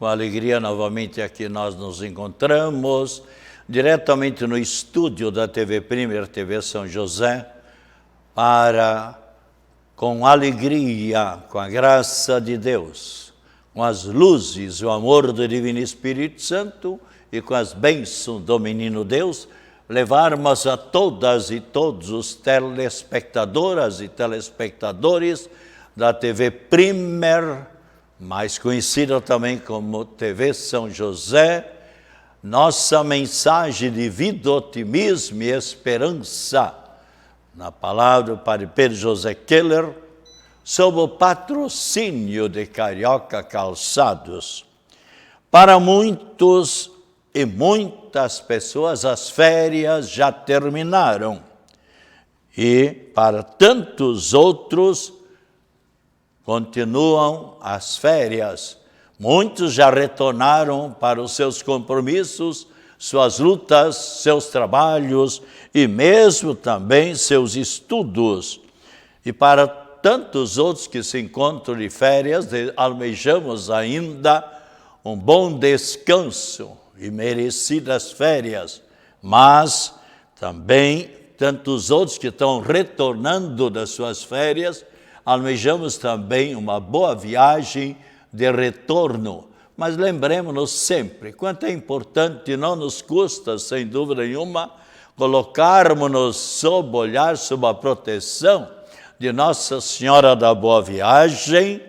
Com alegria, novamente aqui nós nos encontramos, diretamente no estúdio da TV Primer, TV São José, para, com alegria, com a graça de Deus, com as luzes, o amor do Divino Espírito Santo e com as bênçãos do Menino Deus, levarmos a todas e todos os telespectadoras e telespectadores da TV Primer, mais conhecida também como TV São José, nossa mensagem de vida, otimismo e esperança, na palavra do Padre Pedro José Keller, sob o patrocínio de Carioca Calçados. Para muitos e muitas pessoas, as férias já terminaram. E para tantos outros, continuam as férias. Muitos já retornaram para os seus compromissos, suas lutas, seus trabalhos e mesmo também seus estudos. E para tantos outros que se encontram de férias, almejamos ainda um bom descanso e merecidas férias. Mas também tantos outros que estão retornando das suas férias, almejamos também uma boa viagem de retorno. Mas lembremos-nos sempre, quanto é importante, não nos custa, sem dúvida nenhuma, colocarmos-nos sob o olhar, sob a proteção de Nossa Senhora da Boa Viagem,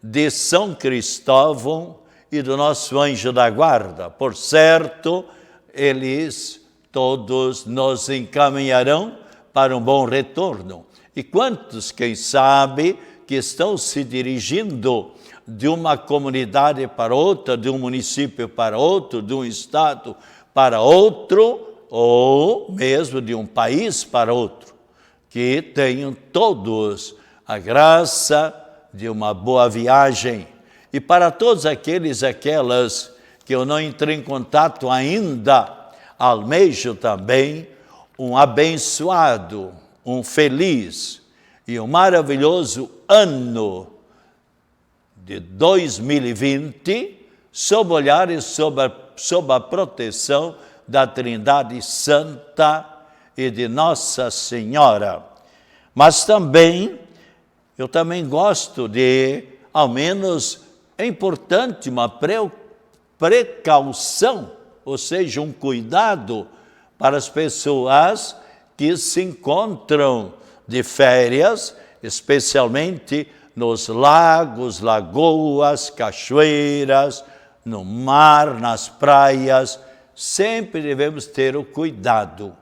de São Cristóvão e do nosso anjo da guarda. Por certo, eles todos nos encaminharão para um bom retorno. E quantos, quem sabe, que estão se dirigindo de uma comunidade para outra, de um município para outro, de um estado para outro, ou mesmo de um país para outro, que tenham todos a graça de uma boa viagem. E para todos aqueles e aquelas que eu não entrei em contato ainda, almejo também um abençoado, um feliz e um maravilhoso ano de 2020, sob o olhar e sob a proteção da Trindade Santa e de Nossa Senhora. Mas também, eu também gosto de, ao menos, é importante uma precaução, ou seja, um cuidado para as pessoas que se encontram de férias, especialmente nos lagos, lagoas, cachoeiras, no mar, nas praias. Sempre devemos ter o cuidado.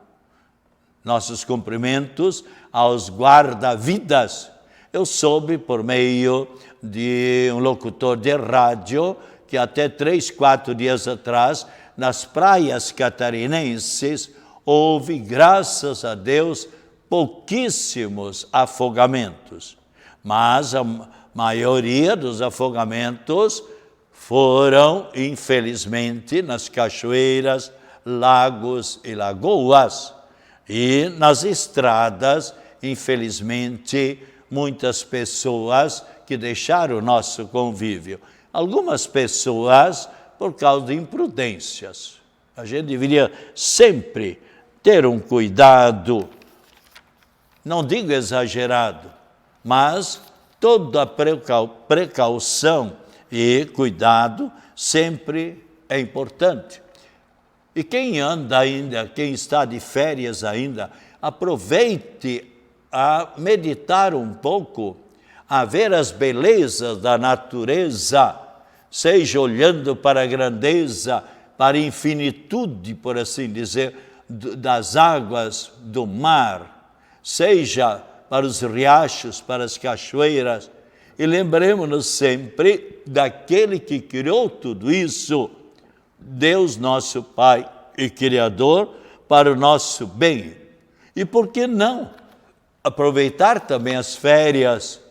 Nossos cumprimentos aos guarda-vidas. Eu soube por meio de um locutor de rádio que até 3, 4 dias atrás, nas praias catarinenses, houve, graças a Deus, pouquíssimos afogamentos. Mas a maioria dos afogamentos foram, infelizmente, nas cachoeiras, lagos e lagoas. E nas estradas, infelizmente, muitas pessoas que deixaram o nosso convívio. Algumas pessoas por causa de imprudências. A gente deveria sempre ter um cuidado, não digo exagerado, mas toda precaução e cuidado sempre é importante. E quem anda ainda, quem está de férias ainda, aproveite a meditar um pouco, a ver as belezas da natureza, seja olhando para a grandeza, para a infinitude, por assim dizer, das águas do mar, seja para os riachos, para as cachoeiras, e lembremos-nos sempre daquele que criou tudo isso, Deus nosso Pai e Criador, para o nosso bem. E por que não aproveitar também as férias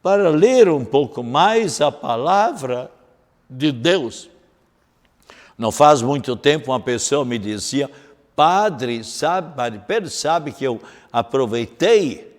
para ler um pouco mais a palavra de Deus? Não faz muito tempo uma pessoa me dizia: Padre Pedro, sabe que eu aproveitei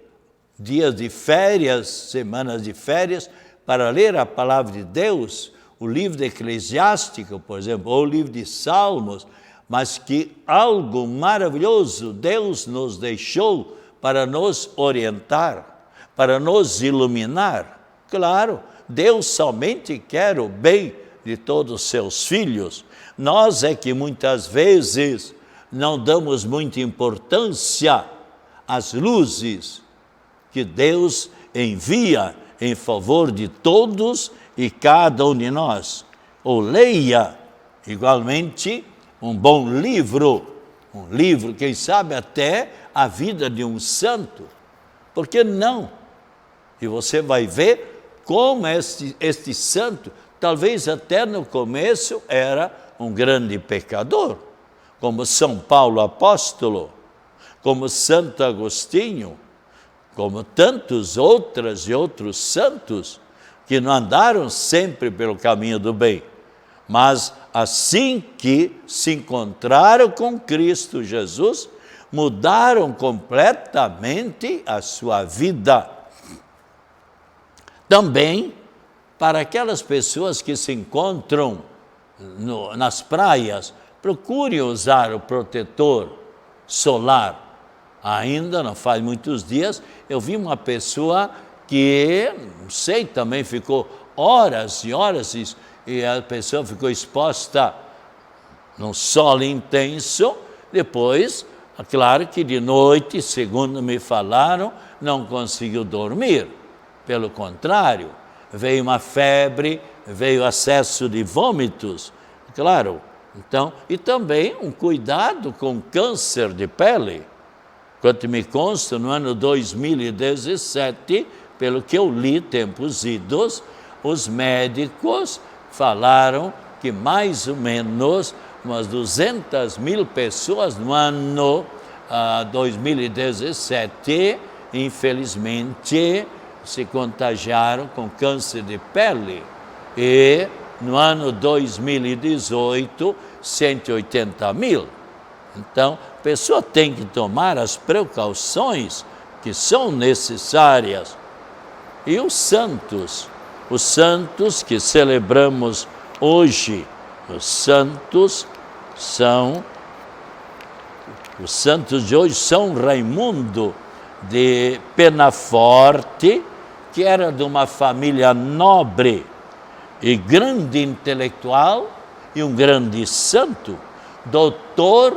dias de férias, semanas de férias, para ler a palavra de Deus, o livro de Eclesiástico, por exemplo, ou o livro de Salmos, mas que algo maravilhoso Deus nos deixou para nos orientar, para nos iluminar. Claro, Deus somente quer o bem de todos os seus filhos. Nós é que muitas vezes não damos muita importância às luzes que Deus envia em favor de todos e cada um de nós. Ou leia, igualmente, um bom livro, quem sabe até a vida de um santo. Por que não? E você vai ver como este santo, talvez até no começo, era um grande pecador, como São Paulo apóstolo, como Santo Agostinho, como tantos outros santos, que não andaram sempre pelo caminho do bem, mas assim que se encontraram com Cristo Jesus, mudaram completamente a sua vida. Também para aquelas pessoas que se encontram nas praias, procure usar o protetor solar. Ainda não faz muitos dias, eu vi uma pessoa que, não sei, também ficou horas e horas, e a pessoa ficou exposta num sol intenso. Depois, claro que de noite, segundo me falaram, não conseguiu dormir. Pelo contrário, veio uma febre, veio acesso de vômitos, claro. Então, e também um cuidado com câncer de pele. Quanto me consta, no ano 2017, pelo que eu li, tempos idos, os médicos falaram que mais ou menos umas 200.000 pessoas no ano 2017, infelizmente, se contagiaram com câncer de pele. E no ano 2018, 180.000. Então, a pessoa tem que tomar as precauções que são necessárias. E os santos que celebramos hoje, os santos de hoje, São Raimundo de Penaforte, que era de uma família nobre e grande intelectual e um grande santo, doutor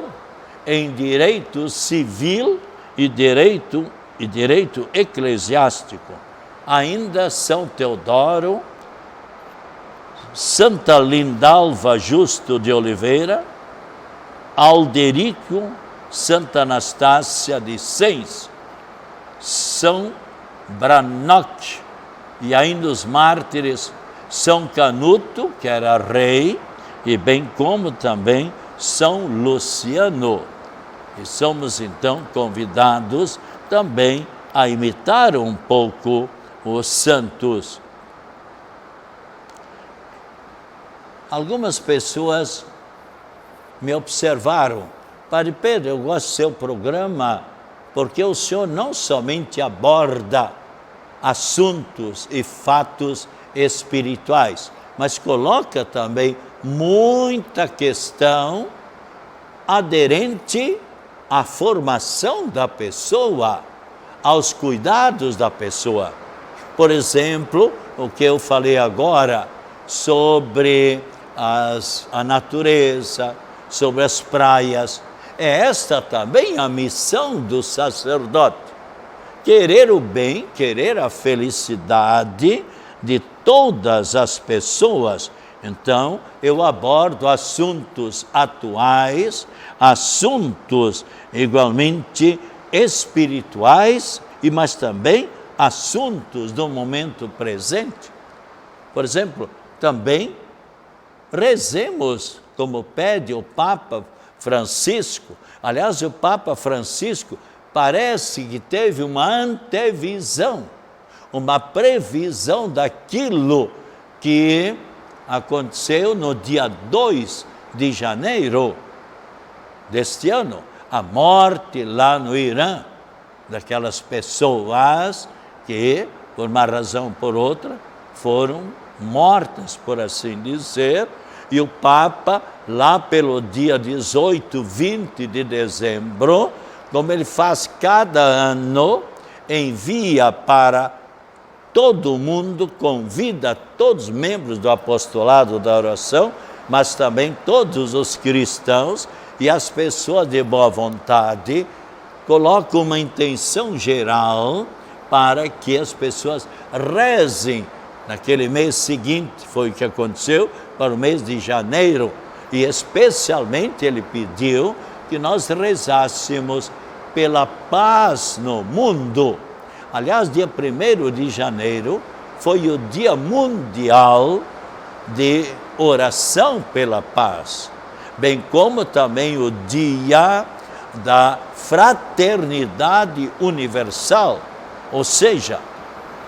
em direito civil e direito eclesiástico. Ainda São Teodoro, Santa Lindalva Justo de Oliveira, Alderico, Santa Anastácia de Sens, São Branoc, e ainda os mártires São Canuto, que era rei, e bem como também São Luciano. E somos então convidados também a imitar um pouco os santos. Algumas pessoas me observaram: Padre Pedro, eu gosto do seu programa porque o senhor não somente aborda assuntos e fatos espirituais, mas coloca também muita questão aderente à formação da pessoa, aos cuidados da pessoa. Por exemplo, o que eu falei agora sobre a natureza, sobre as praias, é esta também a missão do sacerdote: querer o bem, querer a felicidade de todas as pessoas. Então, eu abordo assuntos atuais, assuntos igualmente espirituais, mas também assuntos do momento presente. Por exemplo, também rezemos como pede o Papa Francisco. Aliás, o Papa Francisco parece que teve uma antevisão, uma previsão daquilo que aconteceu no dia 2 de janeiro deste ano, a morte lá no Irã, daquelas pessoas que, por uma razão ou por outra, foram mortas, por assim dizer, e o Papa, lá pelo dia 18, 20 de dezembro, como ele faz cada ano, envia para todo o mundo, convida todos os membros do apostolado da oração, mas também todos os cristãos e as pessoas de boa vontade, coloca uma intenção geral para que as pessoas rezem naquele mês seguinte, foi o que aconteceu, para o mês de janeiro, e especialmente ele pediu que nós rezássemos pela paz no mundo. Aliás, dia 1º de janeiro foi o Dia Mundial de Oração pela Paz, bem como também o Dia da Fraternidade Universal, ou seja,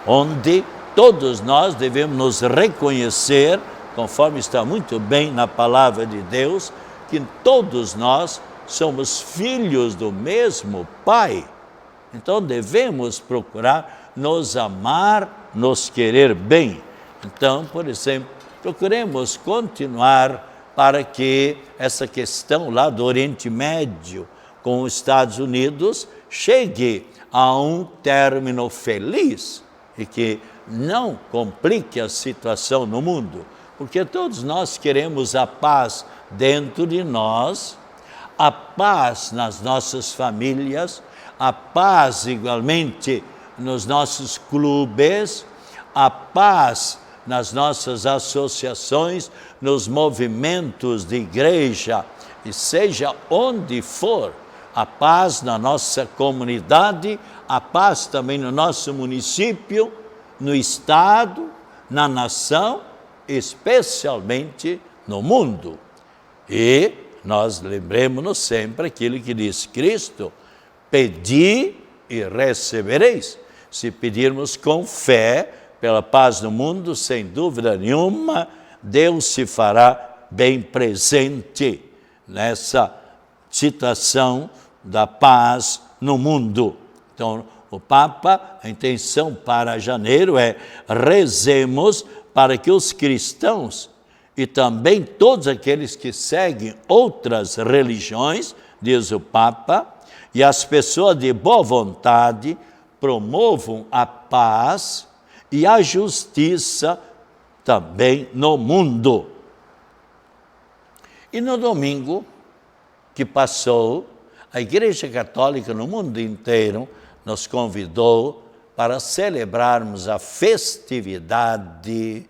onde todos nós devemos nos reconhecer, conforme está muito bem na palavra de Deus, que todos nós somos filhos do mesmo Pai. Então devemos procurar nos amar, nos querer bem. Então, por exemplo, procuremos continuar para que essa questão lá do Oriente Médio com os Estados Unidos chegue a um término feliz e que não complique a situação no mundo, porque todos nós queremos a paz dentro de nós, a paz nas nossas famílias, a paz igualmente nos nossos clubes, a paz nas nossas associações, nos movimentos de igreja, e seja onde for, a paz na nossa comunidade, a paz também no nosso município, no estado, na nação, especialmente no mundo. E nós lembremos-nos sempre aquilo que diz Cristo: pedi e recebereis. Se pedirmos com fé pela paz no mundo, sem dúvida nenhuma, Deus se fará bem presente nessa situação da paz no mundo. Então, o Papa, a intenção para janeiro é: rezemos para que os cristãos e também todos aqueles que seguem outras religiões, diz o Papa, e as pessoas de boa vontade promovam a paz e a justiça também no mundo. E no domingo que passou, a Igreja Católica no mundo inteiro nos convidou para celebrarmos a festividade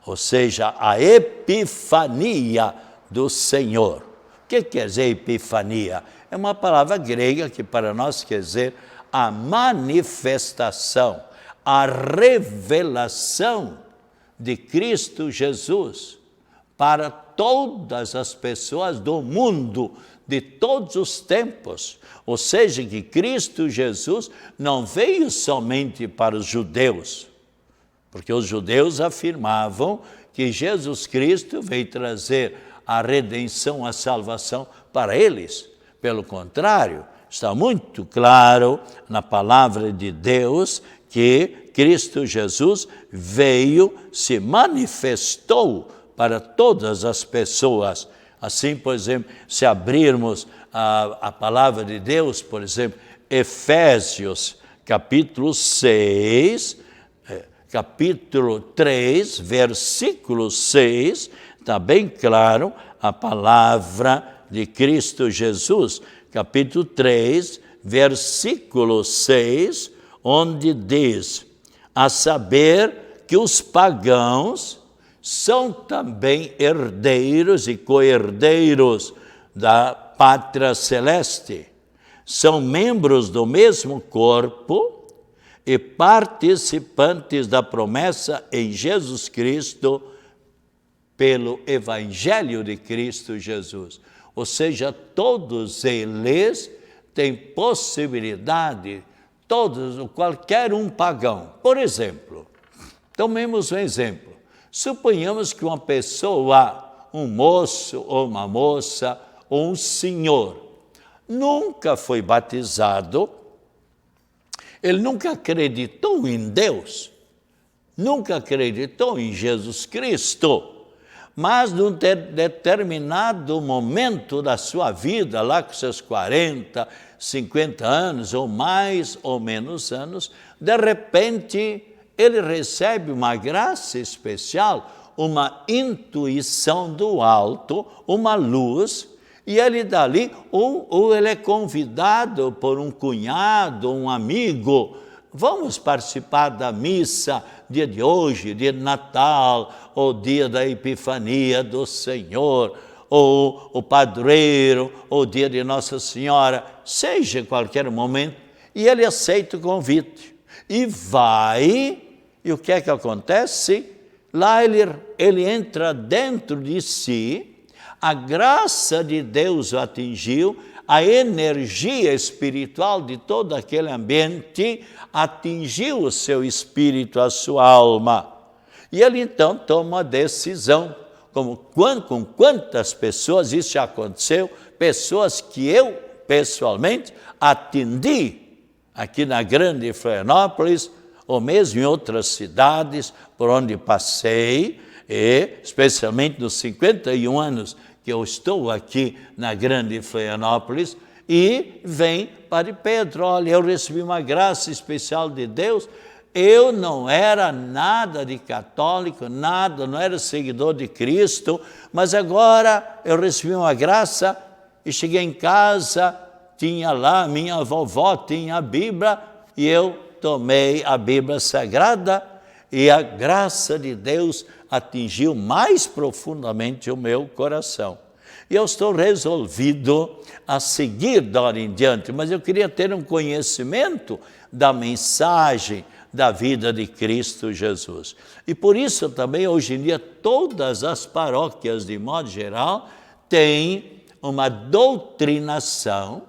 ou seja, a Epifania do Senhor. O que quer dizer Epifania? É uma palavra grega que para nós quer dizer a manifestação, a revelação de Cristo Jesus para todas as pessoas do mundo, de todos os tempos. Ou seja, que Cristo Jesus não veio somente para os judeus, porque os judeus afirmavam que Jesus Cristo veio trazer a redenção, a salvação para eles. Pelo contrário, está muito claro na palavra de Deus que Cristo Jesus veio, se manifestou para todas as pessoas. Assim, por exemplo, se abrirmos a palavra de Deus, por exemplo, Efésios, capítulo 6, capítulo 3, versículo 6, está bem claro a palavra de Cristo Jesus, capítulo 3, versículo 6, onde diz: a saber que os pagãos são também herdeiros e co-herdeiros da pátria celeste, são membros do mesmo corpo e participantes da promessa em Jesus Cristo pelo Evangelho de Cristo Jesus. Ou seja, todos eles têm possibilidade, qualquer um pagão. Por exemplo, tomemos um exemplo. Suponhamos que uma pessoa, um moço ou uma moça, ou um senhor, nunca foi batizado, ele nunca acreditou em Deus, nunca acreditou em Jesus Cristo, mas num determinado momento da sua vida, lá com seus 40, 50 anos, ou mais ou menos anos, de repente ele recebe uma graça especial, uma intuição do alto, uma luz, e ele dali, ou ele é convidado por um cunhado, um amigo, vamos participar da missa, dia de hoje, dia de Natal, ou dia da Epifania do Senhor, ou o padroeiro, ou dia de Nossa Senhora, seja qualquer momento, e ele aceita o convite, e vai, e o que é que acontece? Lá ele entra dentro de si, a graça de Deus o atingiu, a energia espiritual de todo aquele ambiente atingiu o seu espírito, a sua alma. E ele então toma a decisão, com quantas pessoas isso já aconteceu, pessoas que eu pessoalmente atendi aqui na grande Florianópolis, ou mesmo em outras cidades por onde passei, e especialmente nos 51 anos que eu estou aqui na grande Florianópolis, e vem Padre Pedro, olha, eu recebi uma graça especial de Deus, eu não era nada de católico, nada, não era seguidor de Cristo, mas agora eu recebi uma graça e cheguei em casa, tinha lá, minha vovó tinha a Bíblia, e eu tomei a Bíblia Sagrada, e a graça de Deus atingiu mais profundamente o meu coração. E eu estou resolvido a seguir da hora em diante, mas eu queria ter um conhecimento da mensagem da vida de Cristo Jesus. E por isso também, hoje em dia, todas as paróquias, de modo geral, têm uma doutrinação,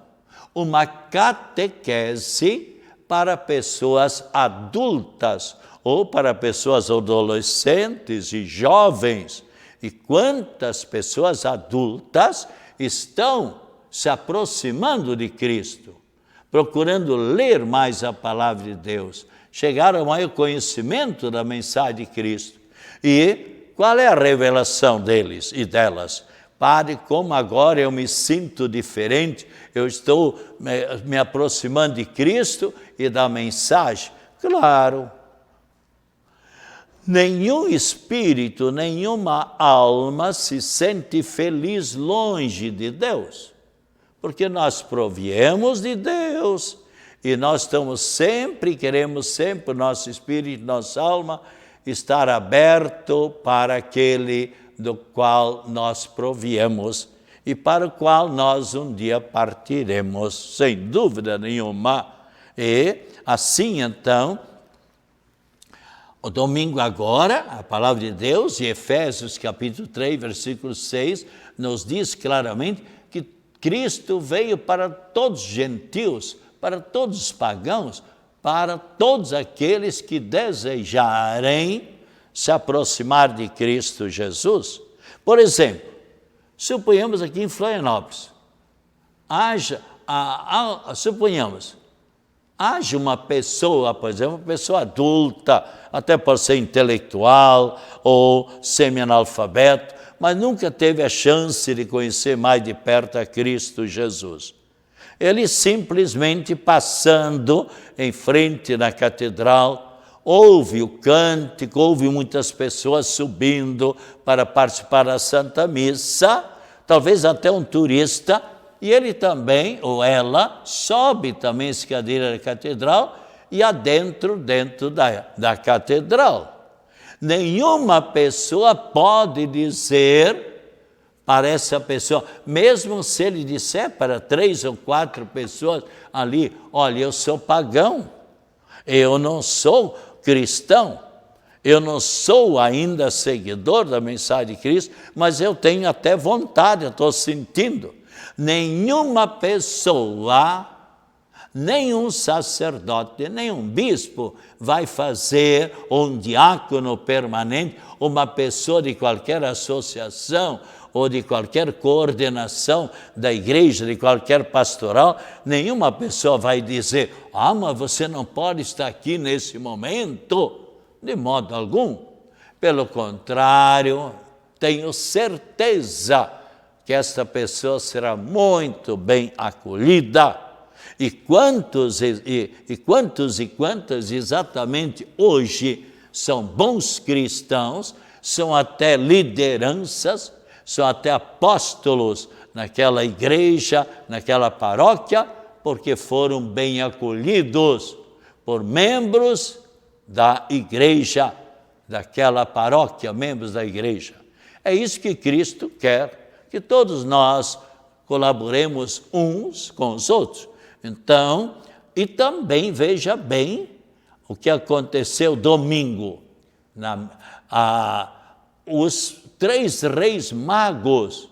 uma catequese para pessoas adultas, ou para pessoas adolescentes e jovens. E quantas pessoas adultas estão se aproximando de Cristo, procurando ler mais a palavra de Deus, chegaram ao maior conhecimento da mensagem de Cristo. E qual é a revelação deles e delas? Padre, como agora eu me sinto diferente, eu estou me aproximando de Cristo e da mensagem. Claro, nenhum espírito, nenhuma alma se sente feliz longe de Deus, porque nós proviemos de Deus e nós estamos sempre, queremos sempre, nosso espírito, nossa alma, estar aberto para aquele do qual nós proviemos e para o qual nós um dia partiremos, sem dúvida nenhuma. E assim então, o domingo agora, a palavra de Deus, em Efésios capítulo 3, versículo 6, nos diz claramente que Cristo veio para todos os gentios, para todos os pagãos, para todos aqueles que desejarem se aproximar de Cristo Jesus. Por exemplo, suponhamos aqui em Florianópolis, suponhamos, haja uma pessoa, por exemplo, uma pessoa adulta, até pode ser intelectual ou semi-analfabeto, mas nunca teve a chance de conhecer mais de perto a Cristo Jesus. Ele simplesmente passando em frente na catedral, ouve o cântico, ouve muitas pessoas subindo para participar da Santa Missa, talvez até um turista, e ele também, ou ela, sobe também a escadeira da catedral e adentro dentro da catedral. Nenhuma pessoa pode dizer para essa pessoa, mesmo se ele disser para 3 ou 4 pessoas ali, olha, eu sou pagão, eu não sou cristão, eu não sou ainda seguidor da mensagem de Cristo, mas eu tenho até vontade, eu estou sentindo. Nenhuma pessoa, nenhum sacerdote, nenhum bispo vai fazer, ou um diácono permanente, uma pessoa de qualquer associação ou de qualquer coordenação da igreja, de qualquer pastoral, nenhuma pessoa vai dizer, mas você não pode estar aqui nesse momento. De modo algum. Pelo contrário, tenho certeza que esta pessoa será muito bem acolhida. E quantas exatamente hoje são bons cristãos, são até lideranças, são até apóstolos naquela igreja, naquela paróquia, porque foram bem acolhidos por membros da igreja, daquela paróquia, membros da igreja. É isso que Cristo quer, que todos nós colaboremos uns com os outros. Então, e também veja bem o que aconteceu domingo. Os 3 reis magos,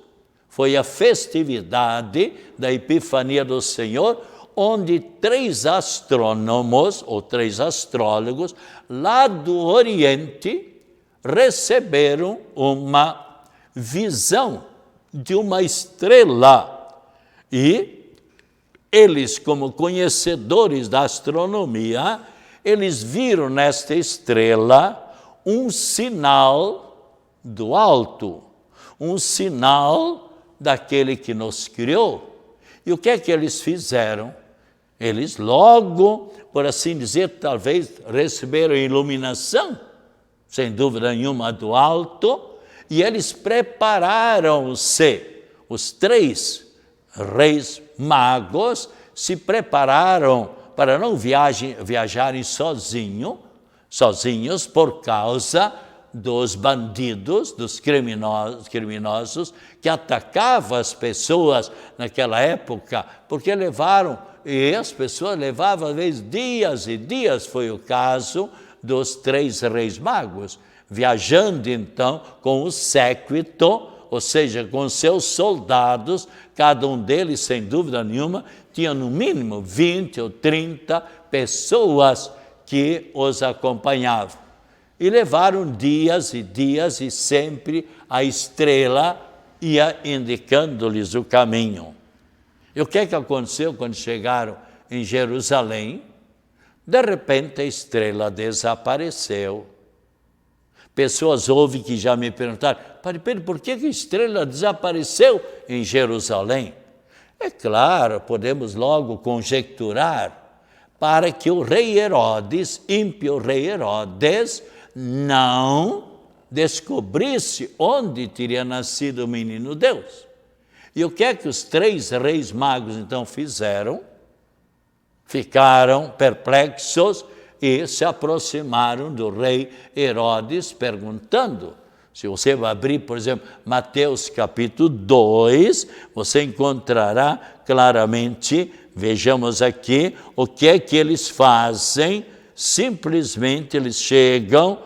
foi a festividade da Epifania do Senhor, onde 3 astrônomos, ou 3 astrólogos, lá do Oriente, receberam uma visão de uma estrela. E eles, como conhecedores da astronomia, eles viram nesta estrela um sinal do alto, um sinal daquele que nos criou. E o que é que eles fizeram? Eles logo, por assim dizer, talvez receberam iluminação, sem dúvida nenhuma, do alto, e eles prepararam-se. Os 3 reis magos se prepararam para não viajarem sozinhos por causa dos bandidos, dos criminosos que atacavam as pessoas naquela época, porque e as pessoas levavam às vezes dias e dias. Foi o caso dos 3 reis magos, viajando então com o séquito, ou seja, com seus soldados. Cada um deles, sem dúvida nenhuma, tinha no mínimo 20 ou 30 pessoas que os acompanhavam. E levaram dias e dias, e sempre a estrela ia indicando-lhes o caminho. E o que é que aconteceu quando chegaram em Jerusalém? De repente a estrela desapareceu. Pessoas ouvem que já me perguntaram: Padre Pedro, por que a estrela desapareceu em Jerusalém? É claro, podemos logo conjecturar, para que o rei Herodes, ímpio rei Herodes, não descobrisse onde teria nascido o menino Deus. E o que é que os 3 reis magos então fizeram? Ficaram perplexos e se aproximaram do rei Herodes perguntando. Se você vai abrir, por exemplo, Mateus capítulo 2, você encontrará claramente, vejamos aqui, o que é que eles fazem. Simplesmente eles chegam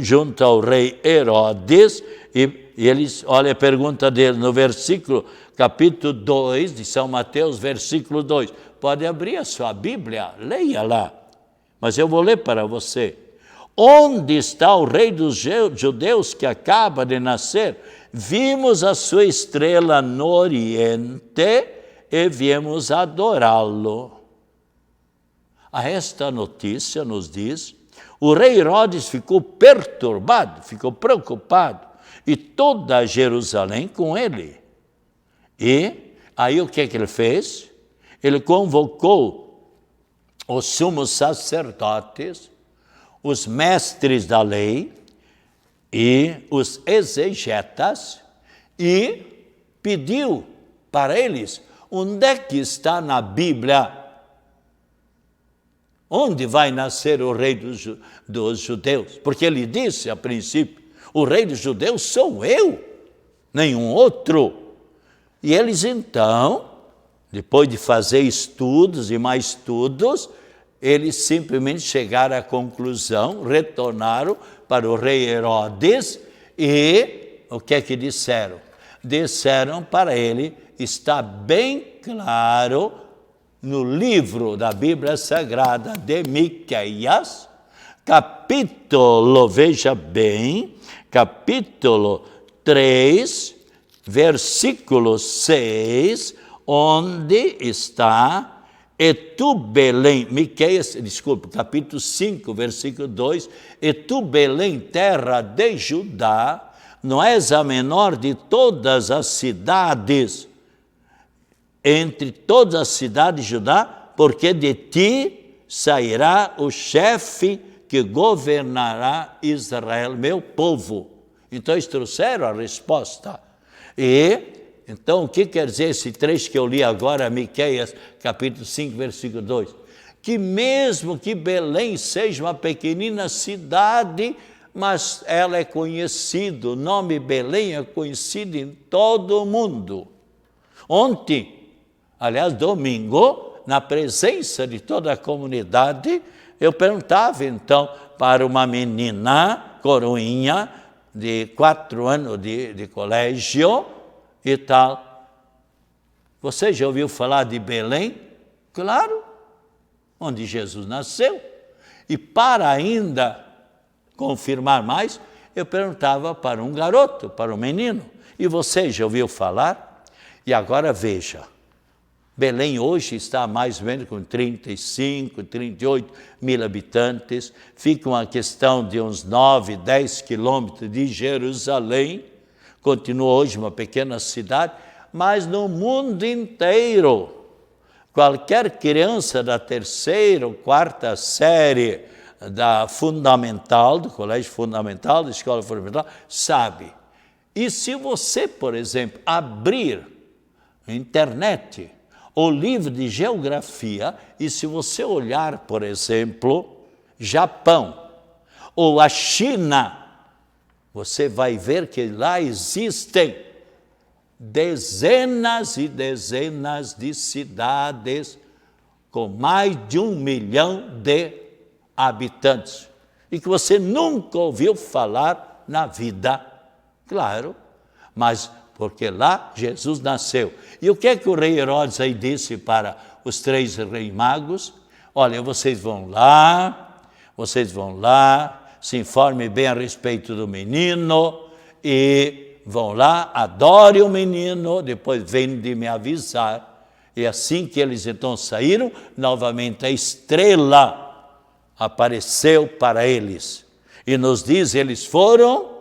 junto ao rei Herodes e eles, olha a pergunta dele no versículo, capítulo 2 de São Mateus, versículo 2. Pode abrir a sua Bíblia, leia lá, mas eu vou ler para você. Onde está o rei dos judeus que acaba de nascer? Vimos a sua estrela no Oriente e viemos adorá-lo. A esta notícia nos diz, o rei Herodes ficou perturbado, ficou preocupado, e toda Jerusalém com ele. E aí o que ele fez? Ele convocou os sumos sacerdotes, os mestres da lei e os exegetas, e pediu para eles: onde é que está na Bíblia onde vai nascer o rei dos judeus? Porque ele disse a princípio: o rei dos judeus sou eu, nenhum outro. E eles então, depois de fazer estudos e mais estudos, eles simplesmente chegaram à conclusão, retornaram para o rei Herodes e o que é que disseram? Disseram para ele: está bem claro no livro da Bíblia Sagrada de Miqueias, capítulo, veja bem, capítulo 3, versículo 6, onde está: E tu, Belém, Miqueias, desculpa, capítulo 5, versículo 2, e tu, Belém, terra de Judá, não és a menor de todas as cidades, entre todas as cidades de Judá, porque de ti sairá o chefe que governará Israel, meu povo. Então eles trouxeram a resposta. Então, o que quer dizer esse trecho que eu li agora, Miqueias, capítulo 5, versículo 2? Que mesmo que Belém seja uma pequenina cidade, mas ela é conhecida, o nome Belém é conhecido em todo o mundo. Ontem, aliás, domingo, na presença de toda a comunidade, eu perguntava então para uma menina, coroinha, de 4 anos de colégio, e tal. Você já ouviu falar de Belém? Claro, onde Jesus nasceu. E para ainda confirmar mais, eu perguntava para um garoto, para um menino. E você já ouviu falar? E agora veja, Belém hoje está mais ou menos com 35, 38 mil habitantes. Fica uma questão de uns 9, 10 quilômetros de Jerusalém. Continua hoje uma pequena cidade, mas no mundo inteiro, qualquer criança da 3ª ou 4ª série da fundamental, do colégio fundamental, da escola fundamental, sabe. E se você, por exemplo, abrir a internet, o livro de geografia, e se você olhar, por exemplo, Japão ou a China, você vai ver que lá existem dezenas e dezenas de cidades com mais de 1 milhão de habitantes e que você nunca ouviu falar na vida. Claro, mas porque lá Jesus nasceu. E o que é que o rei Herodes aí disse para os 3 reis magos? Olha, vocês vão lá, se informem bem a respeito do menino e vão lá, adorem o menino, depois venham de me avisar. E assim que eles então saíram, novamente a estrela apareceu para eles. E nos diz, eles foram,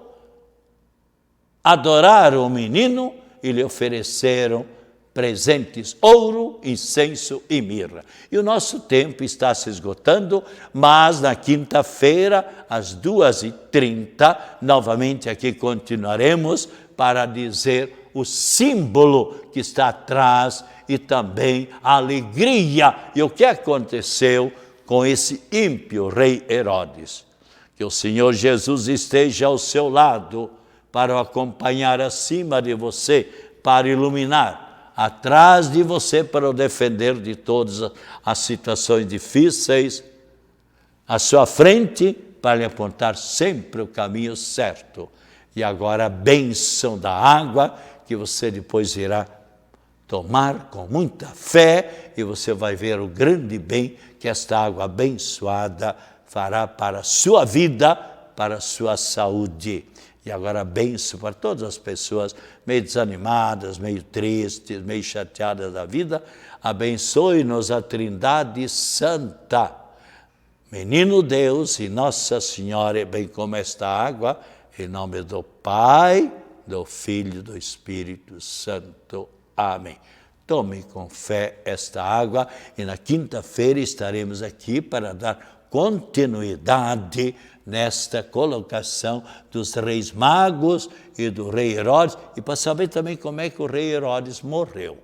adoraram o menino e lhe ofereceram presentes, ouro, incenso e mirra. E o nosso tempo está se esgotando, mas na quinta-feira, às 2h30, novamente aqui continuaremos para dizer o símbolo que está atrás e também a alegria. E o que aconteceu com esse ímpio rei Herodes? Que o Senhor Jesus esteja ao seu lado para o acompanhar acima de você, para iluminar, atrás de você para o defender de todas as situações difíceis, à sua frente para lhe apontar sempre o caminho certo. E agora a bênção da água que você depois irá tomar com muita fé e você vai ver o grande bem que esta água abençoada fará para a sua vida, para a sua saúde. E agora benção para todas as pessoas meio desanimadas, meio tristes, meio chateadas da vida. Abençoe-nos a Trindade Santa, Menino Deus e Nossa Senhora, bem como esta água, em nome do Pai, do Filho e do Espírito Santo. Amém. Tome com fé esta água e na quinta-feira estaremos aqui para dar continuidade nesta colocação dos reis magos e do rei Herodes, e para saber também como é que o rei Herodes morreu.